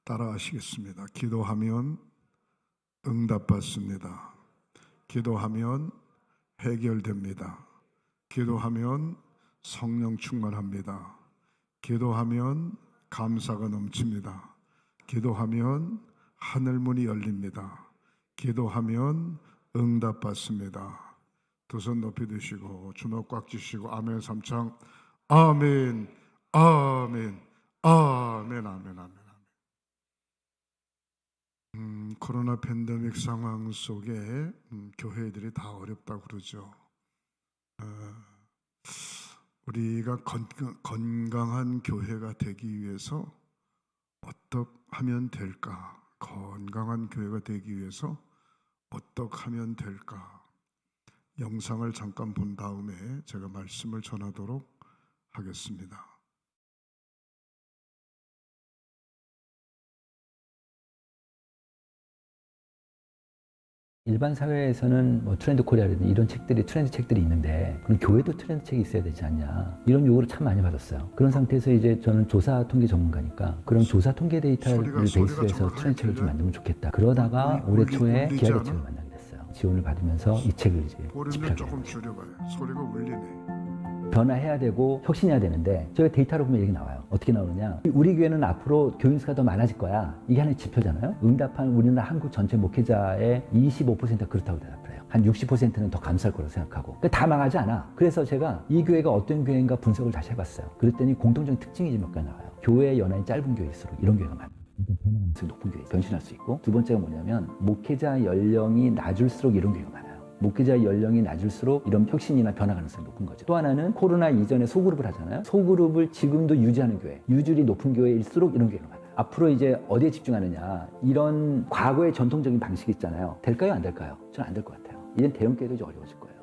따라하시겠습니다. 기도하면 응답받습니다. 기도하면 해결됩니다. 기도하면 성령 충만합니다. 기도하면 감사가 넘칩니다. 기도하면 하늘문이 열립니다. 기도하면 응답받습니다. 두 손 높이 드시고 주먹 꽉 쥐시고 아멘 삼창 아멘 아멘 아멘 아멘 아멘. 코로나 팬데믹 상황 속에 교회들이 다 어렵다고 그러죠. 우리가 건강한 교회가 되기 위해서 어떻게 하면 될까? 건강한 교회가 되기 위해서 어떻게 하면 될까? 영상을 잠깐 본 다음에 제가 말씀을 전하도록 하겠습니다. 일반 사회에서는 뭐 트렌드 코리아라든지 이런 책들이 트렌드 책들이 있는데 그럼 교회도 트렌드 책이 있어야 되지 않냐 이런 요구를 참 많이 받았어요. 그런 상태에서 이제 저는 조사 통계 전문가니까 그런 조사 통계 데이터를 베이스해서 트렌드 책을 좀 만들면 좋겠다. 그러다가 올해 초에 기아 대책을 만나게 됐어요. 지원을 받으면서 이 책을 이제 집필하게 됐어요. 소리가 울리네. 변화해야 되고 혁신해야 되는데 저희가 데이터로 보면 이렇게 나와요. 어떻게 나오느냐, 우리 교회는 앞으로 교인수가 더 많아질 거야. 이게 하나의 지표잖아요. 응답한 우리나라 한국 전체 목회자의 25%가 그렇다고 대답을 해요. 한 60%는 더 감사할 거라고 생각하고. 그러니까 다 망하지 않아. 그래서 제가 이 교회가 어떤 교회인가 분석을 다시 해봤어요. 그랬더니 공통적인 특징이 몇 가지 나와요. 교회 연한이 짧은 교회일수록 이런 교회가 많아요. 변화 가능성이 높은 교회, 변신할 수 있고. 두 번째가 뭐냐면 목회자 연령이 낮을수록 이런 교회가 많아요. 목회자 연령이 낮을수록 이런 혁신이나 변화 가능성이 높은 거죠. 또 하나는 코로나 이전에 소그룹을 하잖아요. 소그룹을 지금도 유지하는 교회, 유줄이 높은 교회일수록 이런 교회가 많아요. 앞으로 이제 어디에 집중하느냐, 이런 과거의 전통적인 방식이 있잖아요. 될까요? 안 될까요? 저는 안 될 것 같아요. 이젠 대형교회도 좀 어려워질 거예요.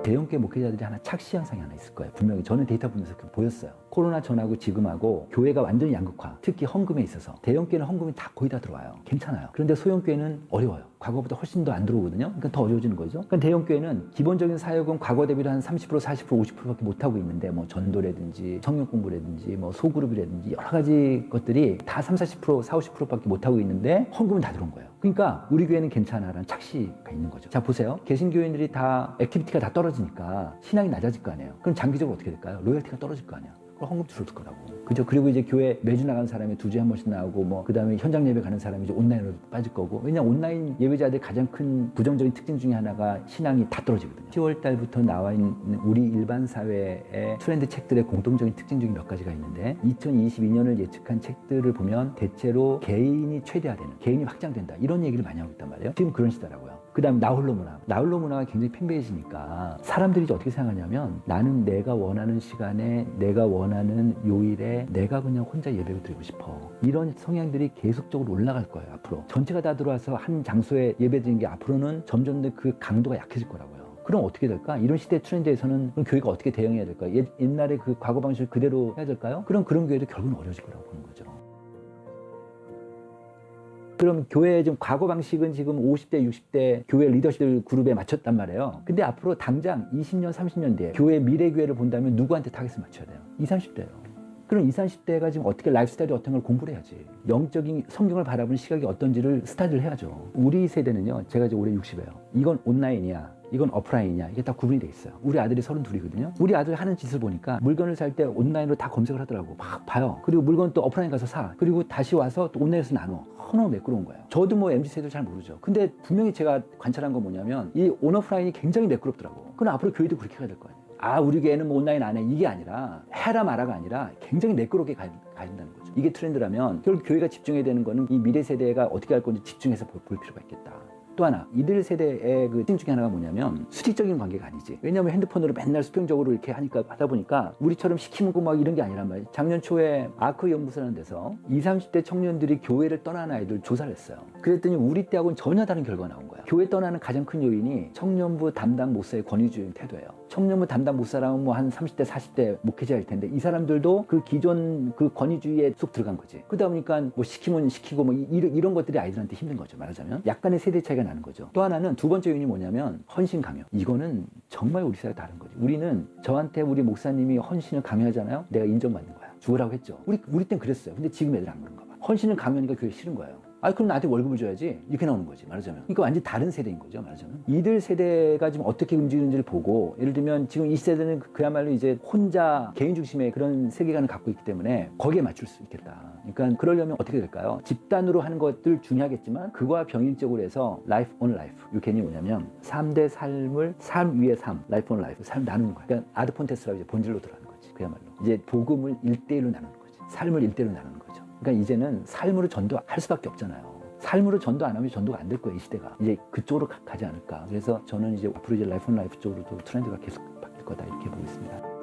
대형교회 목회자들이 하나 착시 현상이 하나 있을 거예요. 분명히 저는 데이터 보면서 보였어요. 코로나 전하고 지금하고 교회가 완전히 양극화, 특히 헌금에 있어서 대형교회는 헌금이 다 거의 다 들어와요. 괜찮아요. 그런데 소형교회는 어려워요. 과거보다 훨씬 더 안 들어오거든요. 그러니까 더 어려워지는 거죠. 그러니까 대형교회는 기본적인 사역은 과거 대비로 한 30%, 40%, 50%밖에 못하고 있는데 뭐 전도라든지 성령 공부라든지 뭐 소그룹이라든지 여러 가지 것들이 다 30, 40%, 40, 50%밖에 못하고 있는데 헌금은 다 들어온 거예요. 그러니까 우리 교회는 괜찮아라는 착시가 있는 거죠. 자, 보세요. 개신교인들이 다 액티비티가 다 떨어지니까 신앙이 낮아질 거 아니에요. 그럼 장기적으로 어떻게 될까요? 로열티가 떨어질 거 아니야. 그럼 헌금 줄어들 거라고. 그죠? 그리고 이제 교회 매주 나가는 사람이 2주에 한 번씩 나오고 뭐 그 다음에 현장 예배 가는 사람이 이제 온라인으로 빠질 거고. 왜냐면 온라인 예배자들의 가장 큰 부정적인 특징 중에 하나가 신앙이 다 떨어지거든요. 10월 달부터 나와 있는 우리 일반 사회의 트렌드 책들의 공통적인 특징 중에 몇 가지가 있는데 2022년을 예측한 책들을 보면 대체로 개인이 최대화되는, 개인이 확장된다 이런 얘기를 많이 하고 있단 말이에요. 지금 그런 시대라고요. 그 다음 나홀로 문화. 나홀로 문화가 굉장히 팽배해지니까 사람들이 이제 어떻게 생각하냐면 나는 내가 원하는 시간에 내가 원하는 요일에 내가 그냥 혼자 예배를 드리고 싶어. 이런 성향들이 계속적으로 올라갈 거예요. 앞으로. 전체가 다 들어와서 한 장소에 예배 드리는 게 앞으로는 점점 더 그 강도가 약해질 거라고요. 그럼 어떻게 될까? 이런 시대 트렌드에서는 그럼 교회가 어떻게 대응해야 될까? 옛날에 그 과거 방식을 그대로 해야 될까요? 그럼 그런 교회도 결국은 어려워질 거라고 보는 거죠. 그럼 교회의 좀 과거 방식은 지금 50대, 60대 교회 리더십 그룹에 맞췄단 말이에요. 근데 앞으로 당장 20년, 30년 뒤에 교회 미래 교회를 본다면 누구한테 타겟을 맞춰야 돼요? 20, 30대예요. 그럼 20, 30대가 지금 어떻게 라이프 스타일이 어떤 걸 공부를 해야지. 영적인 성경을 바라보는 시각이 어떤지를 스타디를 해야죠. 우리 세대는요, 제가 이제 올해 60이에요. 이건 온라인이야, 이건 오프라인이냐, 이게 다 구분이 돼 있어요. 우리 아들이 32이거든요. 우리 아들이 하는 짓을 보니까 물건을 살 때 온라인으로 다 검색을 하더라고. 막 봐요. 그리고 물건 또 오프라인 가서 사. 그리고 다시 와서 또 온라인에서 나눠. 너무 매끄러운 거예요. 저도 뭐 MZ세대를 잘 모르죠. 근데 분명히 제가 관찰한 건 뭐냐면 이 온오프라인이 굉장히 매끄럽더라고. 그럼 앞으로 교회도 그렇게 가야 될 거 아니에요. 아, 우리 교회는 뭐 온라인 안 해. 이게 아니라 해라 마라가 아니라 굉장히 매끄럽게 가야 된다는 거죠. 이게 트렌드라면 결국 교회가 집중해야 되는 거는 이 미래 세대가 어떻게 할 건지 집중해서 볼 필요가 있겠다. 또 하나, 이들 세대의 그 특징 중에 하나가 뭐냐면 수직적인 관계가 아니지. 왜냐면 핸드폰으로 맨날 수평적으로 이렇게 하다 보니까 우리처럼 시키는 거 막 이런 게 아니란 말이에요. 작년 초에 아크 연구소라는 데서 20, 30대 청년들이 교회를 떠나는 아이들 조사를 했어요. 그랬더니 우리 때하고는 전혀 다른 결과가 나온 거야. 교회 떠나는 가장 큰 요인이 청년부 담당 목사의 권위주의 태도예요. 청년부 담당 목사라면 뭐 한 30대, 40대 목회자일 텐데 이 사람들도 그 기존 그 권위주의에 쏙 들어간 거지. 그러다 보니까 뭐 시키면 시키고 뭐 이런 것들이 아이들한테 힘든 거죠. 말하자면 약간의 세대 차이가 나는 거죠. 또 하나는 두 번째 요인이 뭐냐면 헌신 강요. 이거는 정말 우리 사회가 다른 거죠. 우리는 저한테 우리 목사님이 헌신을 강요하잖아요. 내가 인정받는 거야. 죽으라고 했죠. 우리 땐 그랬어요. 근데 지금 애들 안 그런가 봐. 헌신은 강요하니까 교회 싫은 거예요. 아, 그럼 나한테 월급을 줘야지. 이렇게 나오는 거지, 말하자면. 그러니까 완전히 다른 세대인 거죠, 말하자면. 이들 세대가 지금 어떻게 움직이는지를 보고, 예를 들면 지금 이 세대는 그야말로 이제 혼자 개인 중심의 그런 세계관을 갖고 있기 때문에 거기에 맞출 수 있겠다. 그러니까 그러려면 어떻게 될까요? 집단으로 하는 것들 중요하겠지만 그거와 병행적으로 해서 라이프 온 라이프. 이 개념이 뭐냐면 3대 삶을 삶 위에 삶, 라이프 온 라이프. 삶 나누는 거야. 그러니까 아드폰테스라고 이제 본질로 들어가는 거지. 그야말로. 이제 복음을 1대1로 나누는 거지. 삶을 1대1로 나누는 거죠. 그러니까 이제는 삶으로 전도할 수밖에 없잖아요. 삶으로 전도 안 하면 전도가 안 될 거예요, 이 시대가. 이제 그쪽으로 가지 않을까. 그래서 저는 이제 앞으로 이제 라이프 온 라이프 쪽으로도 트렌드가 계속 바뀔 거다 이렇게 보고 있습니다.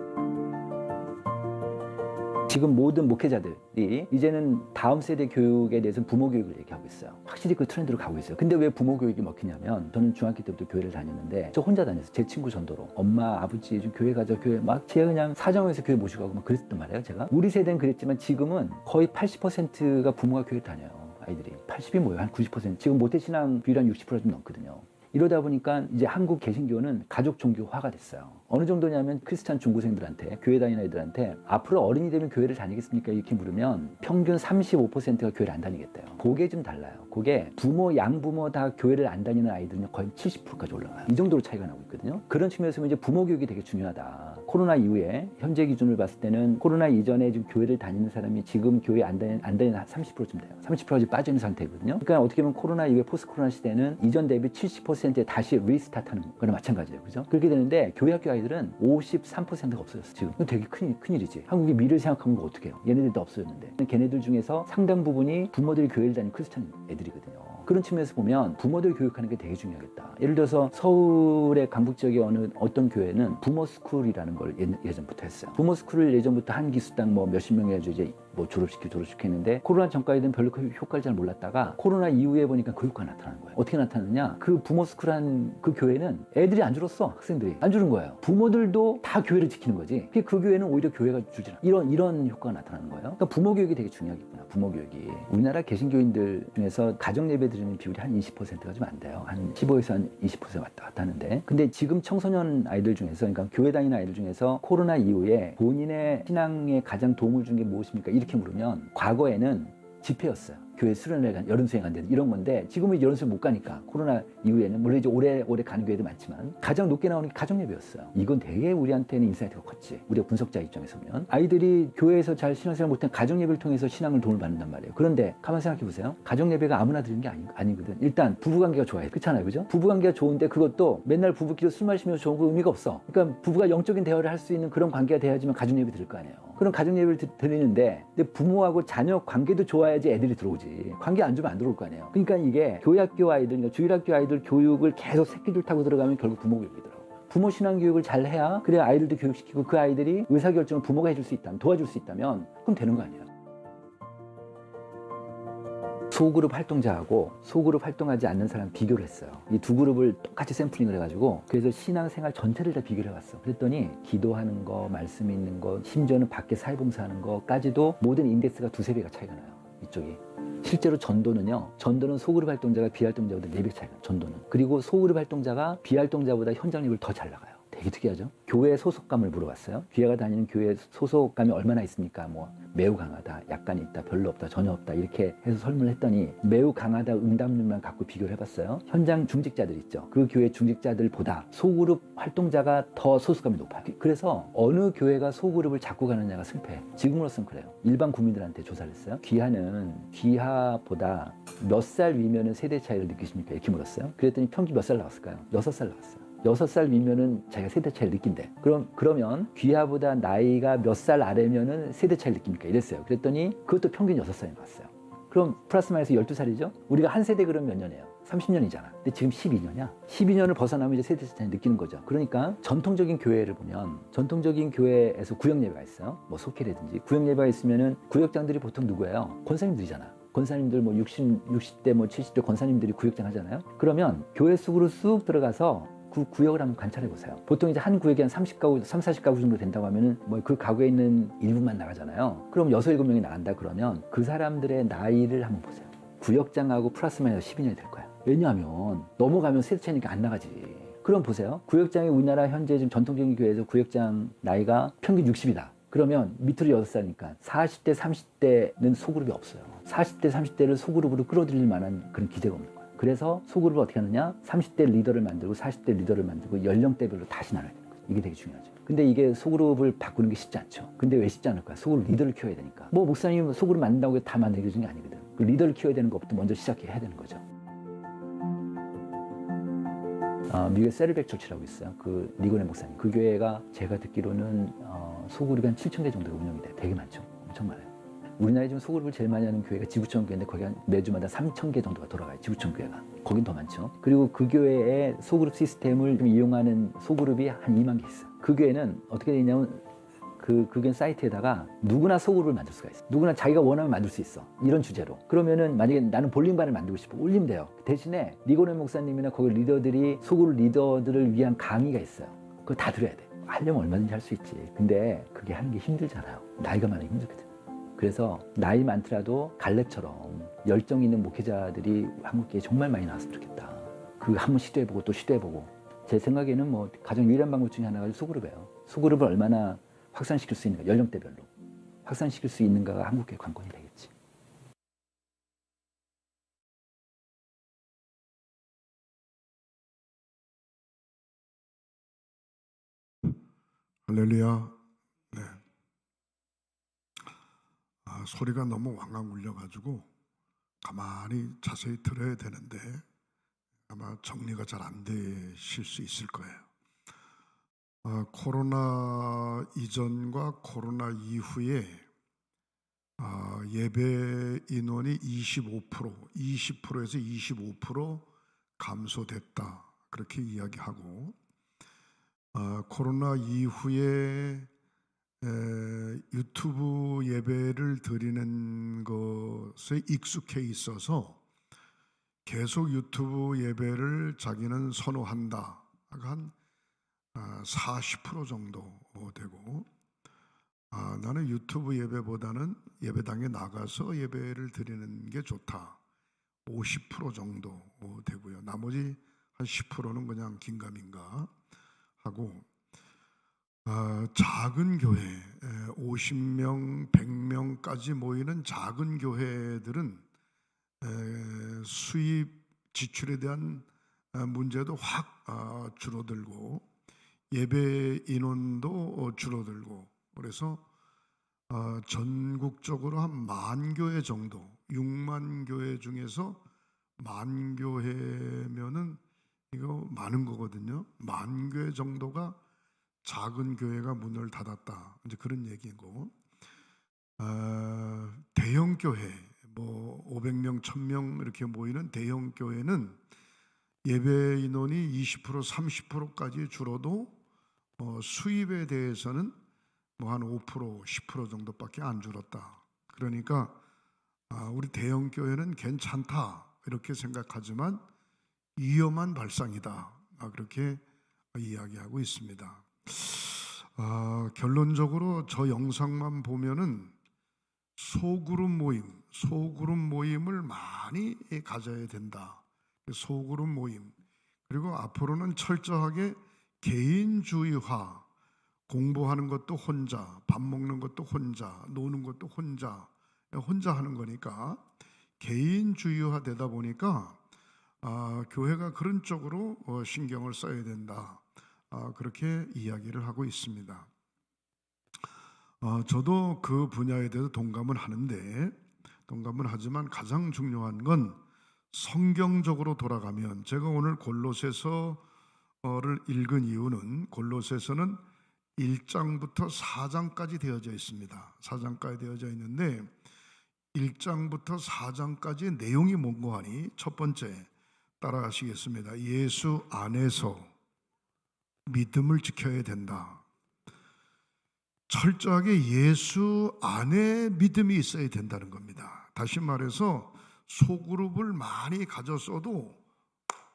지금 모든 목회자들이 이제는 다음 세대 교육에 대해서 부모 교육을 얘기하고 있어요. 확실히 그 트렌드로 가고 있어요. 근데 왜 부모 교육이 먹히냐면 저는 중학교 때부터 교회를 다녔는데 저 혼자 다녔어요. 제 친구 전도로. 엄마, 아버지 좀 교회 가자, 교회 막 제가 그냥 사정해서 교회 모시고 가고 막 그랬단 말이에요, 제가. 우리 세대는 그랬지만 지금은 거의 80%가 부모가 교회 다녀요. 아이들이. 80이 뭐예요? 한 90%. 지금 모태신앙 비율 한 60% 좀 넘거든요. 이러다 보니까 이제 한국 개신교는 가족 종교화가 됐어요. 어느 정도냐면 크리스찬 중고생들한테, 교회 다니는 애들한테 앞으로 어른이 되면 교회를 다니겠습니까? 이렇게 물으면 평균 35%가 교회를 안 다니겠대요. 그게 좀 달라요. 그게 부모, 양부모 다 교회를 안 다니는 아이들은 거의 70%까지 올라가요. 이 정도로 차이가 나고 있거든요. 그런 측면에서 보면 이제 부모 교육이 되게 중요하다. 코로나 이후에 현재 기준을 봤을 때는 코로나 이전에 지금 교회를 다니는 사람이 지금 교회 안 다니는 30%쯤 돼요. 30%가 지금 빠져 있는 상태거든요. 그러니까 어떻게 보면 코로나 이후에 포스트 코로나 시대는 이전 대비 70%에 다시 리스타트하는 거랑 마찬가지예요. 그죠? 그렇게 되는데 교회 학교 아이들은 53%가 없어졌어. 지금 이건 되게 큰일이지. 한국이 미래를 생각하면 어떻게 해요? 얘네들도 없어졌는데 걔네들 중에서 상당 부분이 부모들이 교회를 다니는 크리스찬 애들이거든요. 그런 측면에서 보면 부모들 교육하는 게 되게 중요하겠다. 예를 들어서 서울의 강북 지역의 어떤 교회는 부모 스쿨이라는 걸 예전부터 했어요. 부모 스쿨을 예전부터 한 기수당 뭐 몇십 명 해가지고 이제 뭐 졸업시키고 했는데 코로나 전까지는 별로 그 효과를 잘 몰랐다가 코로나 이후에 보니까 그 효과가 나타나는 거예요. 어떻게 나타나느냐? 그 부모 스쿨한 그 교회는 애들이 안 줄었어. 학생들이 안 주는 거예요. 부모들도 다 교회를 지키는 거지. 그 교회는 오히려 교회가 줄지 않아. 이런 효과가 나타나는 거예요. 그러니까 부모 교육이 되게 중요하겠구나. 부모 교육이. 우리나라 개신교인들 중에서 가정 예배 드리는 비율이 한 20%가 좀 안 돼요. 한 15에서 한 20% 왔다 갔다 하는데. 근데 지금 청소년 아이들 중에서, 그러니까 교회 다니는 아이들 중에서 코로나 이후에 본인의 신앙에 가장 도움을 준 게 무엇입니까? 이렇게 물으면 과거에는 집회였어요. 교회 수련회 간 여름 수행 안 되는 이런 건데 지금은 여름 수행 못 가니까 코로나 이후에는 물론 이제 오래 가는 교회도 많지만 가장 높게 나오는 게 가정 예배였어요. 이건 되게 우리한테는 인사이트가 컸지. 우리가 분석자 입장에서 보면 아이들이 교회에서 잘 신앙생활 못한 가정 예배를 통해서 신앙을 도움을 받는단 말이에요. 그런데 가만 생각해 보세요. 가정 예배가 아무나 드리는 게 아니거든. 일단 부부관계가 좋아야 돼. 그렇잖아요, 그죠? 부부관계가 좋은데 그것도 맨날 부부끼리 술 마시면서 좋은 거 의미가 없어. 그러니까 부부가 영적인 대화를 할 수 있는 그런 관계가 돼야지만 가정 예배 드릴 거 아니에요. 그런 가정 예배를 드리는데 근데 부모하고 자녀 관계도 좋아야지 애들이 들어오지. 관계 안 좋으면 안 들어올 거 아니에요. 그러니까 이게 교회학교 아이들, 그러니까 주일학교 아이들 교육을 계속 새끼줄 타고 들어가면 결국 부모 교육이더라고. 부모 신앙 교육을 잘 해야 그래야 아이들도 교육시키고 그 아이들이 의사결정을 부모가 해줄 수 있다면, 도와줄 수 있다면 그럼 되는 거 아니에요. 소그룹 활동자하고 소그룹 활동하지 않는 사람 비교를 했어요. 이 두 그룹을 똑같이 샘플링을 해가지고 그래서 신앙생활 전체를 다 비교를 해봤어. 그랬더니 기도하는 거, 말씀 있는 거, 심지어는 밖에 사회봉사하는 거까지도 모든 인덱스가 두세 배가 차이가 나요. 이쪽이. 실제로 전도는 소그룹 활동자가 비활동자보다 4배 차이가 나요. 전도는. 그리고 소그룹 활동자가 비활동자보다 현장 예배를 더 잘 나가요. 되게 특이하죠. 교회 소속감을 물어봤어요. 귀하가 다니는 교회 소속감이 얼마나 있습니까? 뭐 매우 강하다, 약간 있다, 별로 없다, 전혀 없다 이렇게 해서 설문을 했더니 매우 강하다 응답률만 갖고 비교를 해봤어요. 현장 중직자들 있죠. 그 교회 중직자들보다 소그룹 활동자가 더 소속감이 높아요. 그래서 어느 교회가 소그룹을 잡고 가느냐가 승패. 지금으로서는 그래요. 일반 국민들한테 조사를 했어요. 귀하보다 몇 살 위면은 세대 차이를 느끼십니까? 이렇게 물었어요. 그랬더니 평균 몇 살 나왔을까요? 6살 나왔어요. 6살 위면은 자기가 세대 차이를 느낀대. 그러면 귀하보다 나이가 몇 살 아래면은 세대 차이를 느낍니까? 이랬어요. 그랬더니 그것도 평균 6살이 나왔어요. 그럼 플러스 마이너스 12살이죠? 우리가 한 세대 그럼 몇 년이에요? 30년이잖아. 근데 지금 12년이야. 12년을 벗어나면 이제 세대 차이 느끼는 거죠. 그러니까 전통적인 교회를 보면 전통적인 교회에서 구역 예배가 있어요. 뭐 속회라든지 구역 예배가 있으면은 구역장들이 보통 누구예요? 권사님들이잖아. 권사님들 뭐 60대 뭐 70대 권사님들이 구역장 하잖아요. 그러면 교회 속으로 쑥 들어가서 그 구역을 한번 관찰해 보세요. 보통 이제 한 구역이 한 30가구, 40가구 정도 된다고 하면은 뭐 그 가구에 있는 일부만 나가잖아요. 그럼 6, 7명이 나간다 그러면 그 사람들의 나이를 한번 보세요. 구역장하고 플러스 마이너스 12년이 될 거야. 왜냐하면 넘어가면 세대 차이니까 안 나가지. 그럼 보세요. 구역장이 우리나라 현재 지금 전통적인 교회에서 구역장 나이가 평균 60이다. 그러면 밑으로 6살이니까 40대, 30대는 소그룹이 없어요. 40대, 30대를 소그룹으로 끌어들일 만한 그런 기대가 없는 거예요. 그래서 소그룹을 어떻게 하느냐? 30대 리더를 만들고 40대 리더를 만들고 연령대별로 다시 나눠야 되는 거예요. 이게 되게 중요하죠. 근데 이게 소그룹을 바꾸는 게 쉽지 않죠. 근데 왜 쉽지 않을까요? 소그룹 리더를 키워야 되니까. 뭐 목사님 소그룹 만든다고 다 만들게 해주는 게 아니거든. 그 리더를 키워야 되는 것부터 먼저 시작해야 되는 거죠. 미국의 세르백 처치라고 있어요. 그 리고네 목사님. 그 교회가 제가 듣기로는 소그룹이 한 7,000개 정도로 운영이 돼요. 되게 많죠. 엄청 많아요. 우리나라에 지금 소그룹을 제일 많이 하는 교회가 지구촌 교회인데 거기 한 매주마다 3,000개 정도가 돌아가요. 지구촌 교회가. 거긴 더 많죠. 그리고 그 교회의 소그룹 시스템을 좀 이용하는 소그룹이 한 2만 개 있어요. 그 교회는 어떻게 되어 있냐면 그 교회 사이트에다가 누구나 소그룹을 만들 수가 있어. 누구나 자기가 원하면 만들 수 있어. 이런 주제로. 그러면은 만약에 나는 볼링반을 만들고 싶어. 올리면 돼요. 대신에 리고네 목사님이나 거기 리더들이 소그룹 리더들을 위한 강의가 있어요. 그거 다 들어야 돼. 하려면 얼마든지 할 수 있지. 근데 그게 하는 게 힘들잖아요. 나이가 많으면 힘들거든. 그래서 나이 많더라도 갈렙처럼 열정 있는 목회자들이 한국교회에 정말 많이 나왔으면 좋겠다. 그 한번 시도해보고 또 시도해보고. 제 생각에는 뭐 가장 유일한 방법 중에 하나가 소그룹이에요. 소그룹을 얼마나 확산시킬 수 있는가, 연령대별로 확산시킬 수 있는가가 한국교회 관건이 되겠지. 할렐루야. 네. 소리가 너무 왕왕 울려가지고 가만히 자세히 들어야 되는데 아마 정리가 잘 안 되실 수 있을 거예요. 코로나 이전과 코로나 이후에 예배 인원이 20%에서 25% 감소됐다. 그렇게 이야기하고 코로나 이후에 유튜브 예배를 드리는 것에 익숙해 있어서 계속 유튜브 예배를 자기는 선호한다. 한 40% 정도 되고 나는 유튜브 예배보다는 예배당에 나가서 예배를 드리는 게 좋다. 50% 정도 되고요. 나머지 한 10%는 그냥 긴가민가 하고 작은 교회 50명, 100명까지 모이는 작은 교회들은 수입 지출에 대한 문제도 확 줄어들고 예배 인원도 줄어들고 그래서 전국적으로 한 10,000교회 정도 6만 교회 중에서 10,000교회면은 이거 많은 거거든요. 10,000교회 정도가 작은 교회가 문을 닫았다. 이제 그런 얘기고 대형 교회 뭐 500명, 1,000명 이렇게 모이는 대형 교회는 예배 인원이 20%, 30%까지 줄어도 수입에 대해서는 뭐 한 5%, 10% 정도밖에 안 줄었다. 그러니까 우리 대형 교회는 괜찮다 이렇게 생각하지만 위험한 발상이다. 그렇게 이야기하고 있습니다. 결론적으로 저 영상만 보면은 소그룹 모임을 많이 가져야 된다. 소그룹 모임 그리고 앞으로는 철저하게 개인주의화 공부하는 것도 혼자 밥 먹는 것도 혼자 노는 것도 혼자 하는 거니까 개인주의화 되다 보니까 교회가 그런 쪽으로 신경을 써야 된다. 그렇게 이야기를 하고 있습니다. 저도 그 분야에 대해서 동감은 하지만 가장 중요한 건 성경적으로 돌아가면 제가 오늘 골로새서를 읽은 이유는 골로새서는 1장부터 4장까지 되어져 있습니다. 4장까지 되어져 있는데 1장부터 4장까지의 내용이 뭔고 하니 첫 번째 따라가시겠습니다. 예수 안에서 믿음을 지켜야 된다. 철저하게 예수 안에 믿음이 있어야 된다는 겁니다. 다시 말해서 소그룹을 많이 가졌어도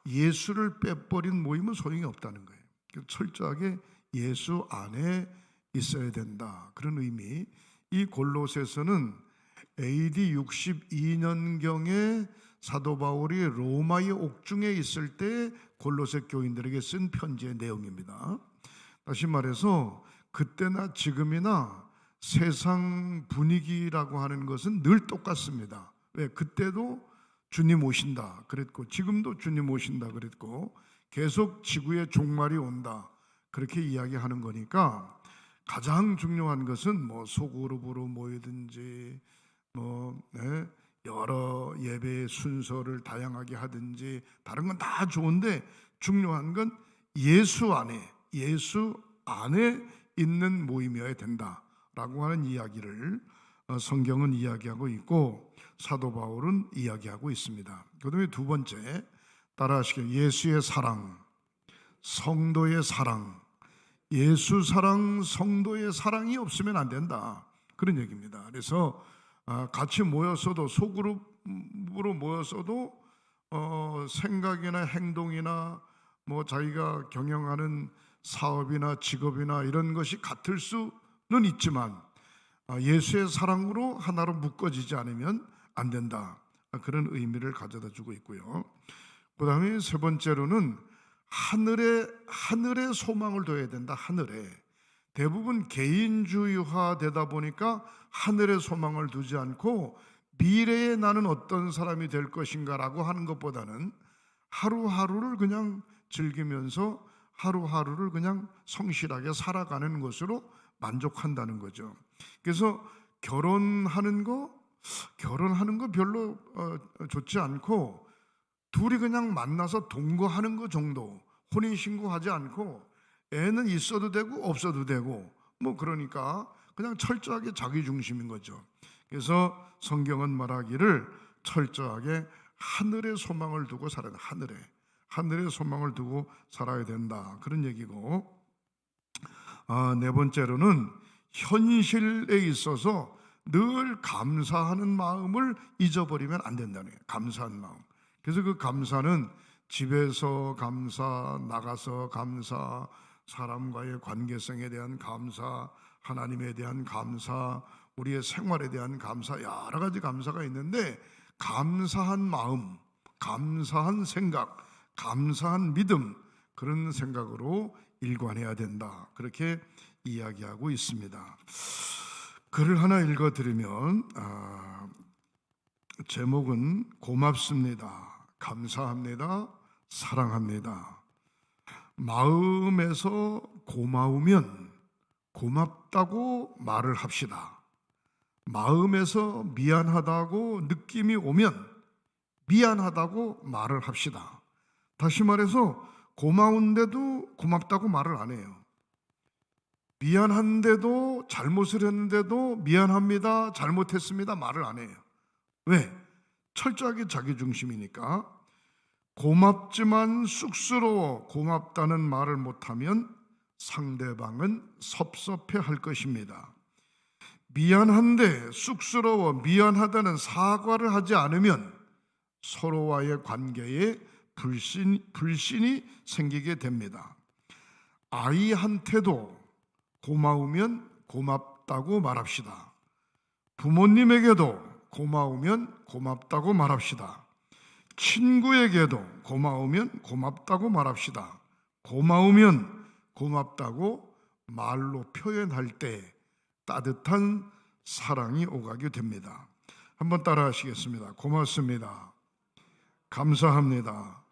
예수를 빼버린 모임은 소용이 없다는 거예요. 철저하게 예수 안에 있어야 된다. 그런 의미. 이 골로새서는 AD 62년경에 사도 바울이 로마의 옥중에 있을 때 골로새 교인들에게 쓴 편지의 내용입니다. 다시 말해서 그때나 지금이나 세상 분위기라고 하는 것은 늘 똑같습니다. 왜? 그때도 주님 오신다 그랬고, 지금도 주님 오신다 그랬고, 계속 지구의 종말이 온다 그렇게 이야기하는 거니까, 가장 중요한 것은 뭐 소그룹으로 모이든지 여러 예배의 순서를 다양하게 하든지 다른 건 다 좋은데, 중요한 건 예수 안에 있는 모임이어야 된다라고 하는 이야기를 성경은 이야기하고 있고, 사도 바울은 이야기하고 있습니다. 그다음에 두 번째, 따라하시길. 예수의 사랑, 성도의 사랑. 예수 사랑, 성도의 사랑이 없으면 안 된다, 그런 얘기입니다. 그래서 같이 모였어도, 소그룹으로 모였어도 생각이나 행동이나 뭐 자기가 경영하는 사업이나 직업이나 이런 것이 같을 수는 있지만 예수의 사랑으로 하나로 묶어지지 않으면 안 된다, 그런 의미를 가져다 주고 있고요. 그 다음에 세 번째로는 하늘에 소망을 둬야 된다. 하늘에. 대부분 개인주의화 되다 보니까 하늘에 소망을 두지 않고 미래에 나는 어떤 사람이 될 것인가라고 하는 것보다는 하루하루를 그냥 즐기면서 하루하루를 그냥 성실하게 살아가는 것으로 만족한다는 거죠. 그래서 결혼하는 거 별로 좋지 않고, 둘이 그냥 만나서 동거하는 거 정도, 혼인신고하지 않고 애는 있어도 되고 없어도 되고, 뭐 그러니까 그냥 철저하게 자기 중심인 거죠. 그래서 성경은 말하기를 철저하게 하늘의 소망을 두고 살아야 된다. 하늘의 소망을 두고 살아야 된다, 그런 얘기고, 네 번째로는 현실에 있어서 늘 감사하는 마음을 잊어버리면 안 된다는 거예요. 감사한 마음. 그래서 그 감사는 집에서 감사, 나가서 감사, 사람과의 관계성에 대한 감사, 하나님에 대한 감사, 우리의 생활에 대한 감사, 여러 가지 감사가 있는데, 감사한 마음, 감사한 생각, 감사한 믿음, 그런 생각으로 일관해야 된다, 그렇게 이야기하고 있습니다. 글을 하나 읽어드리면, 제목은 고맙습니다, 감사합니다, 사랑합니다. 마음에서 고마우면 고맙다고 말을 합시다. 마음에서 미안하다고 느낌이 오면 미안하다고 말을 합시다. 다시 말해서 고마운데도 고맙다고 말을 안 해요. 미안한데도, 잘못을 했는데도 미안합니다, 잘못했습니다 말을 안 해요. 왜? 철저하게 자기 중심이니까. 고맙지만 쑥스러워 고맙다는 말을 못하면 상대방은 섭섭해 할 것입니다. 미안한데 쑥스러워 미안하다는 사과를 하지 않으면 서로와의 관계에 불신이 생기게 됩니다. 아이한테도 고마우면 고맙다고 말합시다. 부모님에게도 고마우면 고맙다고 말합시다. 친구에게도 고마우면 고맙다고 말합시다. 고마우면 고맙다고 말로 표현할 때 따뜻한 사랑이 오가게 됩니다. 한번 따라 하시겠습니다. 고맙습니다, 감사합니다,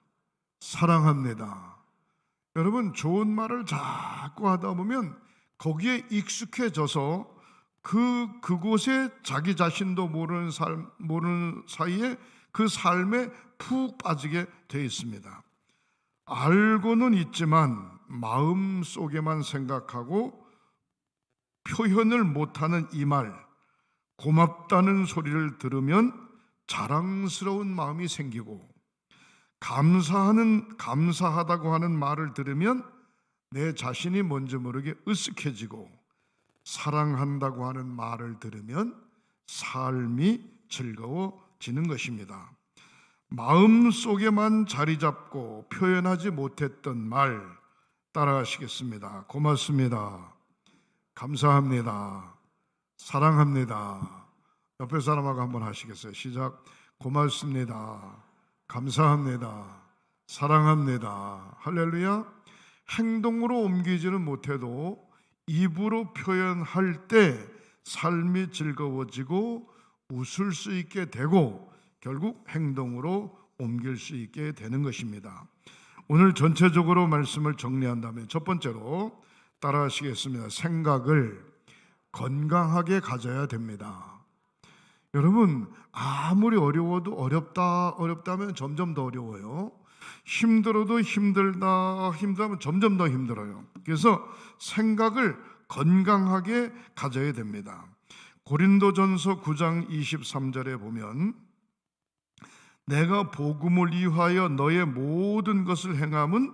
사랑합니다. 여러분, 좋은 말을 자꾸 하다 보면 거기에 익숙해져서 그곳에 자기 자신도 모르는 사이에 그 삶에 푹 빠지게 되어 있습니다. 알고는 있지만 마음속에만 생각하고 표현을 못하는 이 말, 고맙다는 소리를 들으면 자랑스러운 마음이 생기고, 감사하다고 하는 말을 들으면 내 자신이 뭔지 모르게 으쓱해지고, 사랑한다고 하는 말을 들으면 삶이 즐거워지는 것입니다. 마음속에만 자리 잡고 표현하지 못했던 말 따라하시겠습니다. 고맙습니다, 감사합니다, 사랑합니다. 옆에 사람하고 한번 하시겠어요? 시작. 고맙습니다, 감사합니다, 사랑합니다. 할렐루야. 행동으로 옮기지는 못해도 입으로 표현할 때 삶이 즐거워지고 웃을 수 있게 되고 결국 행동으로 옮길 수 있게 되는 것입니다. 오늘 전체적으로 말씀을 정리한다면 첫 번째로 따라하시겠습니다. 생각을 건강하게 가져야 됩니다. 여러분, 아무리 어려워도 어렵다면 점점 더 어려워요. 힘들어도 힘들다면 점점 더 힘들어요. 그래서 생각을 건강하게 가져야 됩니다. 고린도전서 9장 23절에 보면 내가 복음을 위하여 너의 모든 것을 행함은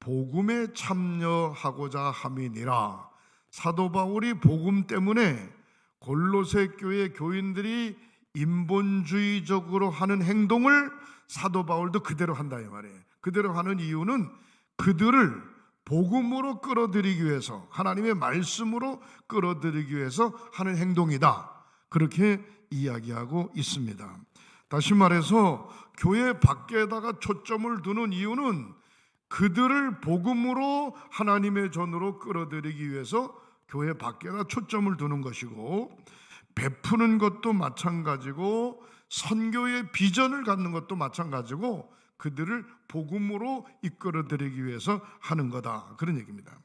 복음에 참여하고자 함이니라. 사도 바울이 복음 때문에 골로새 교회 교인들이 인본주의적으로 하는 행동을 사도 바울도 그대로 한다 이 말이에요. 그대로 하는 이유는 그들을 복음으로 끌어들이기 위해서, 하나님의 말씀으로 끌어들이기 위해서 하는 행동이다. 그렇게 이야기하고 있습니다. 다시 말해서 교회 밖에다가 초점을 두는 이유는 그들을 복음으로 하나님의 전으로 끌어들이기 위해서 교회 밖에다 초점을 두는 것이고, 베푸는 것도 마찬가지고 선교의 비전을 갖는 것도 마찬가지고 그들을 복음으로 이끌어들이기 위해서 하는 거다, 그런 얘기입니다.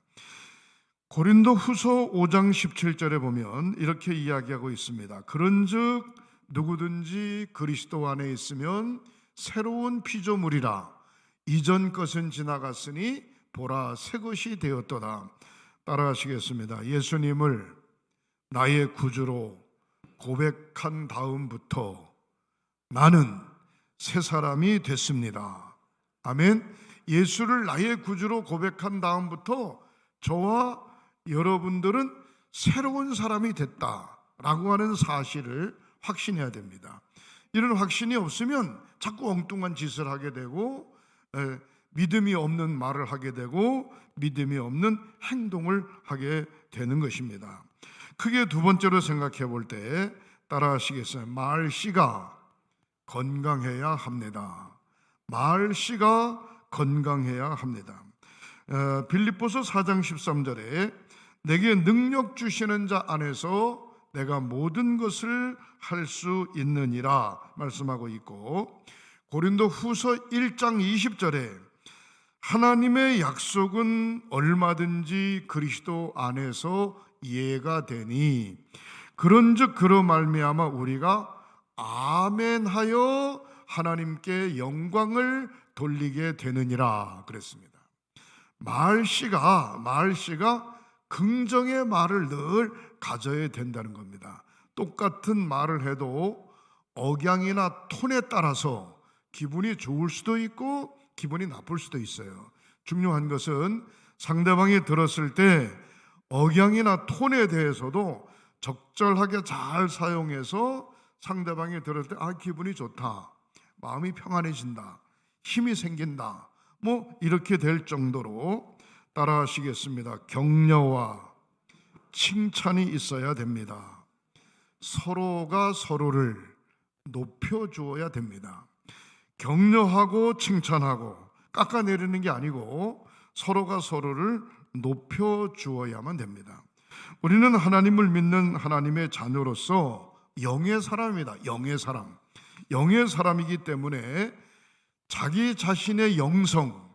고린도 후서 5장 17절에 보면 이렇게 이야기하고 있습니다. 그런즉 누구든지 그리스도 안에 있으면 새로운 피조물이라. 이전 것은 지나갔으니 보라 새 것이 되었도다. 따라하시겠습니다. 예수님을 나의 구주로 고백한 다음부터 나는 새 사람이 됐습니다. 아멘. 예수를 나의 구주로 고백한 다음부터 저와 여러분들은 새로운 사람이 됐다라고 하는 사실을 확신해야 됩니다. 이런 확신이 없으면 자꾸 엉뚱한 짓을 하게 되고 믿음이 없는 말을 하게 되고 믿음이 없는 행동을 하게 되는 것입니다. 크게 두 번째로 생각해 볼 때 따라하시겠어요? 말씨가 건강해야 합니다. 말씨가 건강해야 합니다. 빌립보서 4장 13절에 내게 능력 주시는 자 안에서 내가 모든 것을 할 수 있느니라 말씀하고 있고, 고린도 후서 1장 20절에 하나님의 약속은 얼마든지 그리스도 안에서 이해가 되니 그런즉 그로 말미암아 우리가 아멘하여 하나님께 영광을 돌리게 되느니라 그랬습니다. 말씨가 긍정의 말을 늘 가져야 된다는 겁니다. 똑같은 말을 해도 억양이나 톤에 따라서 기분이 좋을 수도 있고 기분이 나쁠 수도 있어요. 중요한 것은 상대방이 들었을 때 억양이나 톤에 대해서도 적절하게 잘 사용해서 상대방이 들을 때 기분이 좋다, 마음이 평안해진다, 힘이 생긴다, 이렇게 될 정도로 따라하시겠습니다. 격려와 칭찬이 있어야 됩니다. 서로가 서로를 높여주어야 됩니다. 격려하고 칭찬하고 깎아내리는 게 아니고 서로가 서로를 높여주어야만 됩니다. 우리는 하나님을 믿는 하나님의 자녀로서 영의 사람입니다. 영의 사람이기 때문에 자기 자신의 영성,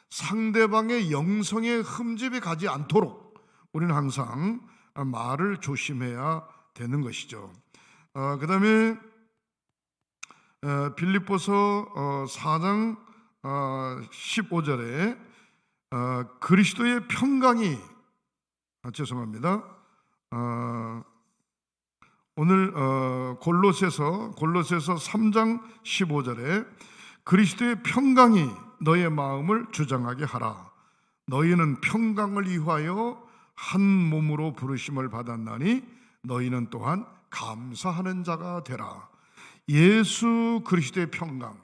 상대방의 영성에 흠집이 가지 않도록 우리는 항상 말을 조심해야 되는 것이죠. 그 다음에 빌립보서 4장 15절에 그리스도의 평강이 오늘 골로새서 3장 15절에 그리스도의 평강이 너의 마음을 주장하게 하라. 너희는 평강을 위하여 한 몸으로 부르심을 받았나니 너희는 또한 감사하는 자가 되라. 예수 그리스도의 평강,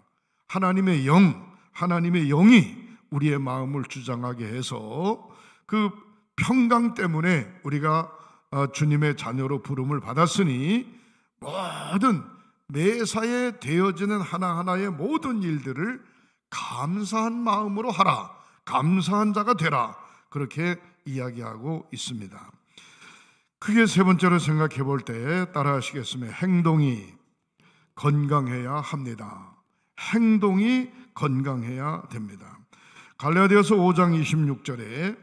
하나님의 영이 우리의 마음을 주장하게 해서 그 평강 때문에 우리가 주님의 자녀로 부름을 받았으니 모든 매사에 되어지는 하나하나의 모든 일들을 감사한 마음으로 하라. 감사한 자가 되라. 그렇게 이야기하고 있습니다. 크게 세 번째로 생각해 볼 때 따라 하시겠으면 행동이 건강해야 합니다. 행동이 건강해야 됩니다. 갈라디아서 5장 26절에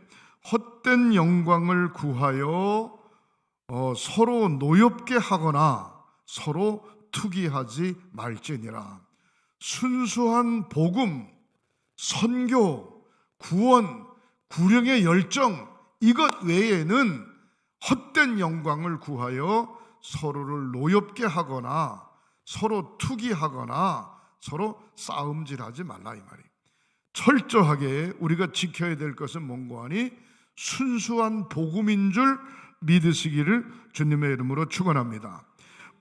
헛된 영광을 구하여 서로 노엽게 하거나 서로 투기하지 말지니라. 순수한 복음, 선교, 구원, 구령의 열정, 이것 외에는 헛된 영광을 구하여 서로를 노엽게 하거나 서로 투기하거나 서로 싸움질하지 말라, 이 말이에요. 철저하게 우리가 지켜야 될 것은 뭔고 하니 순수한 복음인 줄 믿으시기를 주님의 이름으로 축원합니다.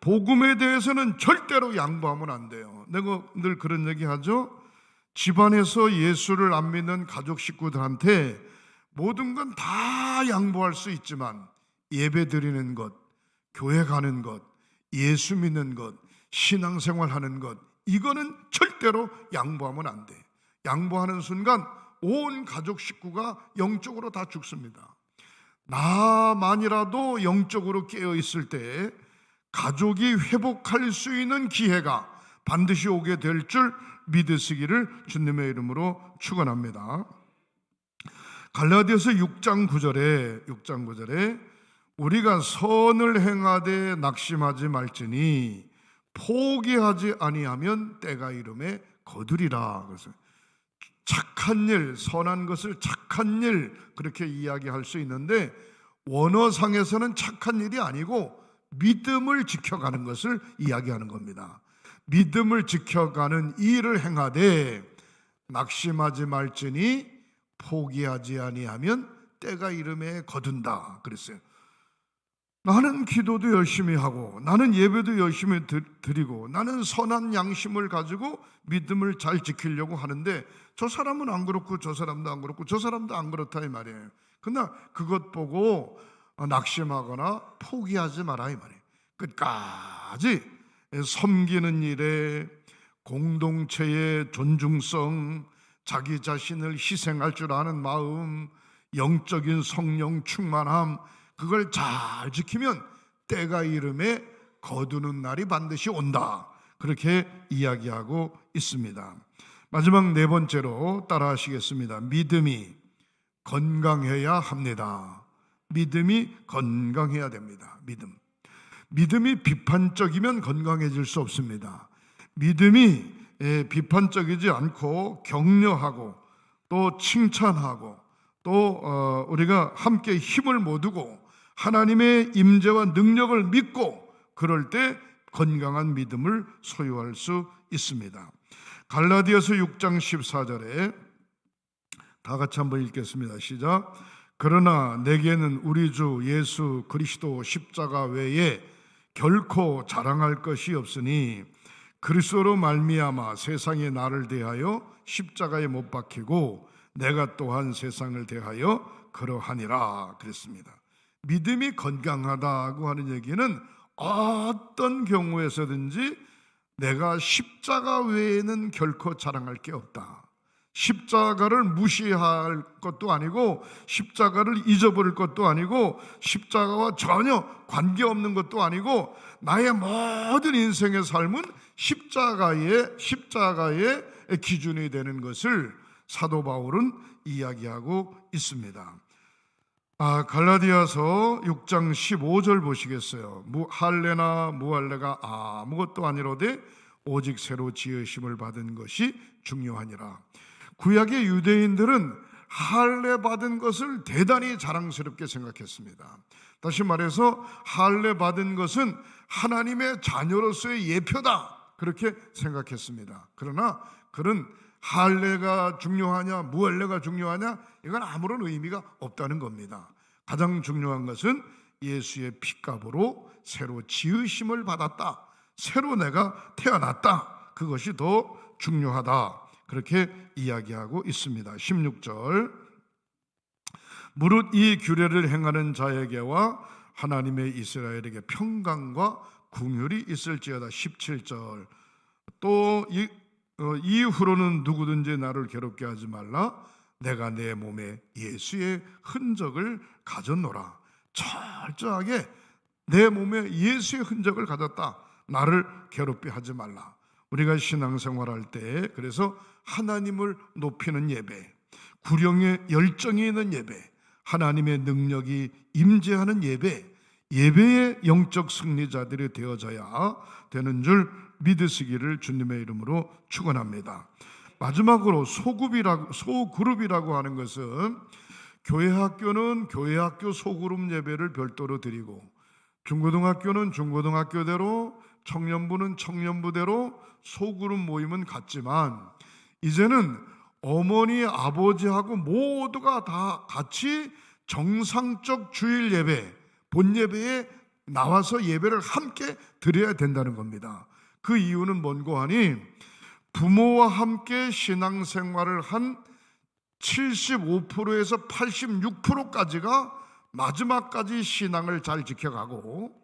복음에 대해서는 절대로 양보하면 안 돼요. 내가 늘 그런 얘기 하죠. 집안에서 예수를 안 믿는 가족 식구들한테 모든 건 다 양보할 수 있지만 예배 드리는 것, 교회 가는 것, 예수 믿는 것, 신앙생활 하는 것, 이거는 절대로 양보하면 안 돼. 양보하는 순간 온 가족 식구가 영적으로 다 죽습니다. 나만이라도 영적으로 깨어 있을 때 가족이 회복할 수 있는 기회가 반드시 오게 될 줄 믿으시기를 주님의 이름으로 축원합니다. 갈라디아서 6장 9절에 우리가 선을 행하되 낙심하지 말지니 포기하지 아니하면 때가 이름에 거두리라. 그래서 착한 일, 선한 것을 착한 일 그렇게 이야기할 수 있는데 원어상에서는 착한 일이 아니고 믿음을 지켜가는 것을 이야기하는 겁니다. 믿음을 지켜가는 일을 행하되 낙심하지 말지니 포기하지 아니하면 때가 이름에 거둔다 그랬어요. 나는 기도도 열심히 하고 나는 예배도 열심히 드리고 나는 선한 양심을 가지고 믿음을 잘 지키려고 하는데 저 사람은 안 그렇고 저 사람도 안 그렇고 저 사람도 안 그렇다 이 말이에요. 그러나 그것 보고 낙심하거나 포기하지 마라 이 말이에요. 끝까지 섬기는 일에 공동체의 존중성, 자기 자신을 희생할 줄 아는 마음, 영적인 성령 충만함, 그걸 잘 지키면 때가 이름에 거두는 날이 반드시 온다. 그렇게 이야기하고 있습니다. 마지막 네 번째로 따라 하시겠습니다. 믿음이 건강해야 합니다. 믿음이 건강해야 됩니다. 믿음이 비판적이면 건강해질 수 없습니다. 믿음이 비판적이지 않고 격려하고 또 칭찬하고 또 우리가 함께 힘을 모으고 하나님의 임재와 능력을 믿고 그럴 때 건강한 믿음을 소유할 수 있습니다. 갈라디아서 6장 14절에 다 같이 한번 읽겠습니다. 시작. 그러나 내게는 우리 주 예수 그리스도 십자가 외에 결코 자랑할 것이 없으니 그리스도로 말미암아 세상이 나를 대하여 십자가에 못 박히고 내가 또한 세상을 대하여 그러하니라 그랬습니다. 믿음이 건강하다고 하는 얘기는 어떤 경우에서든지 내가 십자가 외에는 결코 자랑할 게 없다. 십자가를 무시할 것도 아니고 십자가를 잊어버릴 것도 아니고 십자가와 전혀 관계없는 것도 아니고 나의 모든 인생의 삶은 십자가의 기준이 되는 것을 사도 바울은 이야기하고 있습니다. 갈라디아서 6장 15절 보시겠어요. 할례나 무할례가 아무것도 아니로되 오직 새로 지으심을 받은 것이 중요하니라. 구약의 유대인들은 할례 받은 것을 대단히 자랑스럽게 생각했습니다. 다시 말해서 할례 받은 것은 하나님의 자녀로서의 예표다 그렇게 생각했습니다. 그러나 그런 할례가 중요하냐 무할례가 중요하냐 이건 아무런 의미가 없다는 겁니다. 가장 중요한 것은 예수의 피값으로 새로 지으심을 받았다. 새로 내가 태어났다. 그것이 더 중요하다. 그렇게 이야기하고 있습니다. 16절 무릇 이 규례를 행하는 자에게와 하나님의 이스라엘에게 평강과 긍휼이 있을지어다. 17절 또 이후로는 누구든지 나를 괴롭게 하지 말라. 내가 내 몸에 예수의 흔적을 가졌노라. 철저하게 내 몸에 예수의 흔적을 가졌다. 나를 괴롭게 하지 말라. 우리가 신앙생활할 때 그래서 하나님을 높이는 예배, 구령의 열정이 있는 예배, 하나님의 능력이 임재하는 예배, 예배의 영적 승리자들이 되어져야 되는 줄 믿으시기를 주님의 이름으로 축원합니다. 마지막으로 소그룹이라고 하는 것은 교회 학교는 교회 학교 소그룹 예배를 별도로 드리고, 중고등학교는 중고등학교대로, 청년부는 청년부대로 소그룹 모임은 같지만, 이제는 어머니 아버지하고 모두가 다 같이 정상적 주일 예배, 본 예배에 나와서 예배를 함께 드려야 된다는 겁니다. 그 이유는 뭔고 하니, 부모와 함께 신앙생활을 한 75%에서 86%까지가 마지막까지 신앙을 잘 지켜가고,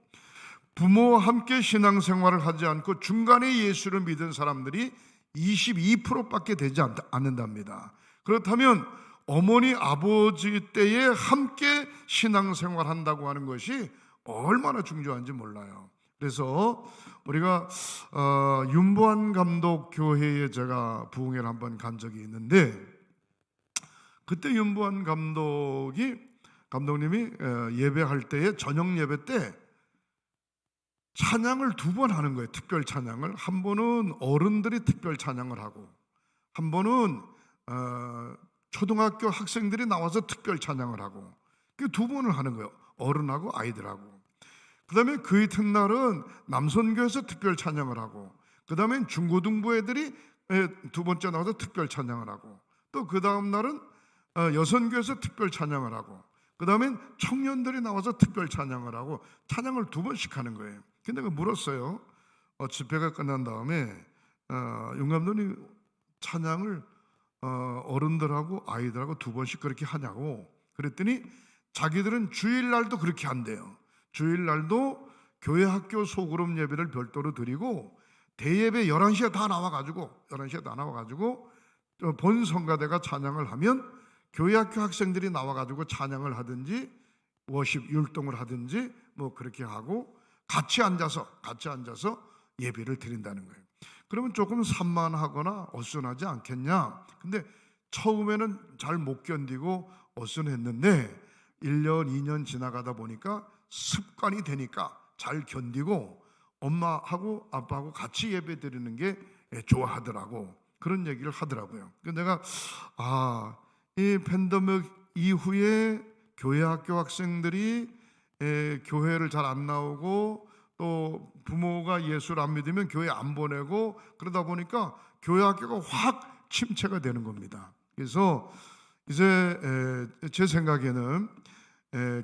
부모와 함께 신앙생활을 하지 않고 중간에 예수를 믿은 사람들이 22%밖에 되지 않는답니다. 그렇다면 어머니 아버지 때에 함께 신앙생활 한다고 하는 것이 얼마나 중요한지 몰라요. 그래서 우리가 윤보한 감독 교회에 제가 부흥회를 한번 간 적이 있는데, 그때 윤보한 감독님이 예배할 때에, 저녁 예배 때 찬양을 2번 하는 거예요. 특별 찬양을. 한 번은 어른들이 특별 찬양을 하고, 한 번은 초등학교 학생들이 나와서 특별 찬양을 하고, 그 2번을 하는 거예요. 어른하고 아이들하고. 그 다음에 그 이튿날은 남선교에서 특별 찬양을 하고, 그 다음엔 중고등부 애들이 2번째 나와서 특별 찬양을 하고, 또 그 다음 날은 여선교에서 특별 찬양을 하고, 그 다음엔 청년들이 나와서 특별 찬양을 하고, 찬양을 2번씩 하는 거예요. 근데 물었어요. 집회가 끝난 다음에 윤 감독님 찬양을 어른들하고 아이들하고 2번씩 그렇게 하냐고. 그랬더니 자기들은 주일날도 그렇게 한대요. 주일날도 교회 학교 소그룹 예배를 별도로 드리고, 대예배 11시에 다 나와가지고 본 성가대가 찬양을 하면 교회 학교 학생들이 나와가지고 찬양을 하든지 워십 율동을 하든지 뭐 그렇게 하고 같이 앉아서 예배를 드린다는 거예요. 그러면 조금 산만하거나 어수선하지 않겠냐? 근데 처음에는 잘 못 견디고 어수선했는데 1년, 2년 지나가다 보니까 습관이 되니까 잘 견디고 엄마하고 아빠하고 같이 예배 드리는 게 좋아하더라고. 그런 얘기를 하더라고요. 그래서 내가 이 팬데믹 이후에 교회 학교 학생들이 교회를 잘 안 나오고, 또 부모가 예수를 안 믿으면 교회 안 보내고, 그러다 보니까 교회 학교가 확 침체가 되는 겁니다. 그래서 이제 제 생각에는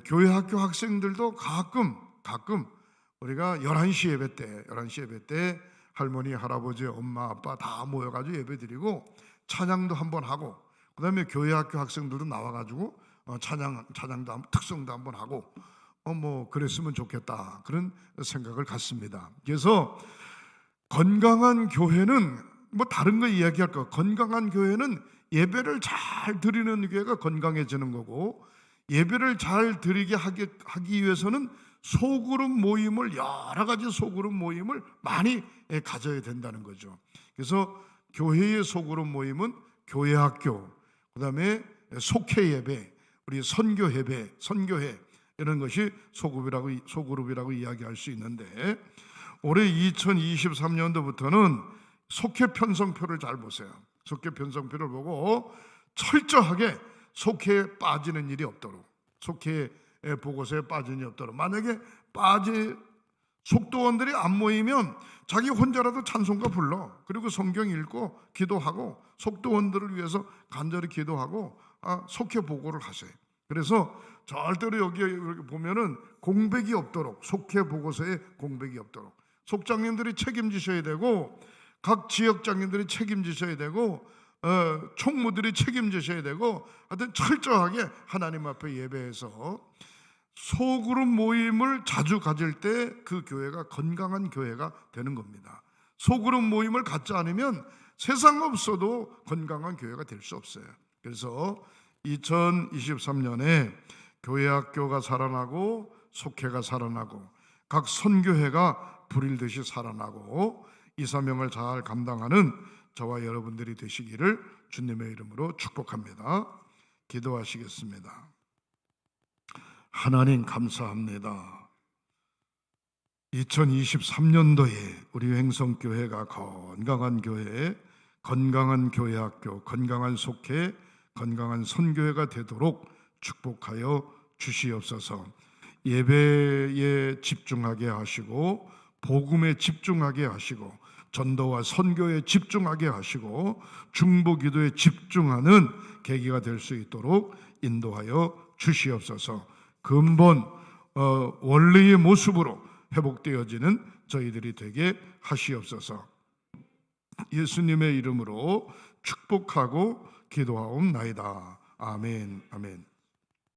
교회 학교 학생들도 가끔 우리가 11시 예배 때 할머니, 할아버지, 엄마, 아빠 다 모여가지고 예배드리고 찬양도 한번 하고, 그 다음에 교회 학교 학생들도 나와가지고 찬양도 특성도 한번 하고 뭐 그랬으면 좋겠다, 그런 생각을 갖습니다. 그래서 건강한 교회는 뭐 다른 거 이야기할 거, 건강한 교회는 예배를 잘 드리는 교회가 건강해지는 거고, 예배를 잘 드리게 하기 위해서는 소그룹 모임을, 여러 가지 소그룹 모임을 많이 가져야 된다는 거죠. 그래서 교회의 소그룹 모임은 교회 학교, 그 다음에 속회 예배, 우리 선교 예배, 선교회, 이런 것이 소그룹이라고 이야기할 수 있는데, 올해 2023년도부터는 속회 편성표를 잘 보세요. 속회 편성표를 보고 철저하게 속회에 빠지는 일이 없도록, 속회 보고서에 빠지는 일이 없도록, 만약에 속도원들이 안 모이면 자기 혼자라도 찬송가 불러, 그리고 성경 읽고 기도하고 속도원들을 위해서 간절히 기도하고 속회 보고를 하세요. 그래서 절대로 여기 보면은 공백이 없도록, 속회 보고서에 공백이 없도록 속장님들이 책임지셔야 되고, 각 지역장님들이 책임지셔야 되고, 총무들이 책임지셔야 되고, 하여튼 철저하게 하나님 앞에 예배해서 소그룹 모임을 자주 가질 때 그 교회가 건강한 교회가 되는 겁니다. 소그룹 모임을 갖지 않으면 세상 없어도 건강한 교회가 될 수 없어요. 그래서 2023년에 교회학교가 살아나고 속회가 살아나고 각 선교회가 불일듯이 살아나고 이 사명을 잘 감당하는 저와 여러분들이 되시기를 주님의 이름으로 축복합니다. 기도하시겠습니다. 하나님 감사합니다. 2023년도에 우리 횡성교회가 건강한 교회, 건강한 교회학교, 건강한 속회, 건강한 선교회가 되도록 축복하여 주시옵소서. 예배에 집중하게 하시고 복음에 집중하게 하시고 전도와 선교에 집중하게 하시고 중보기도에 집중하는 계기가 될 수 있도록 인도하여 주시옵소서. 근본 원래의 모습으로 회복되어지는 저희들이 되게 하시옵소서. 예수님의 이름으로 축복하고 기도하옵나이다. 아멘. 아멘.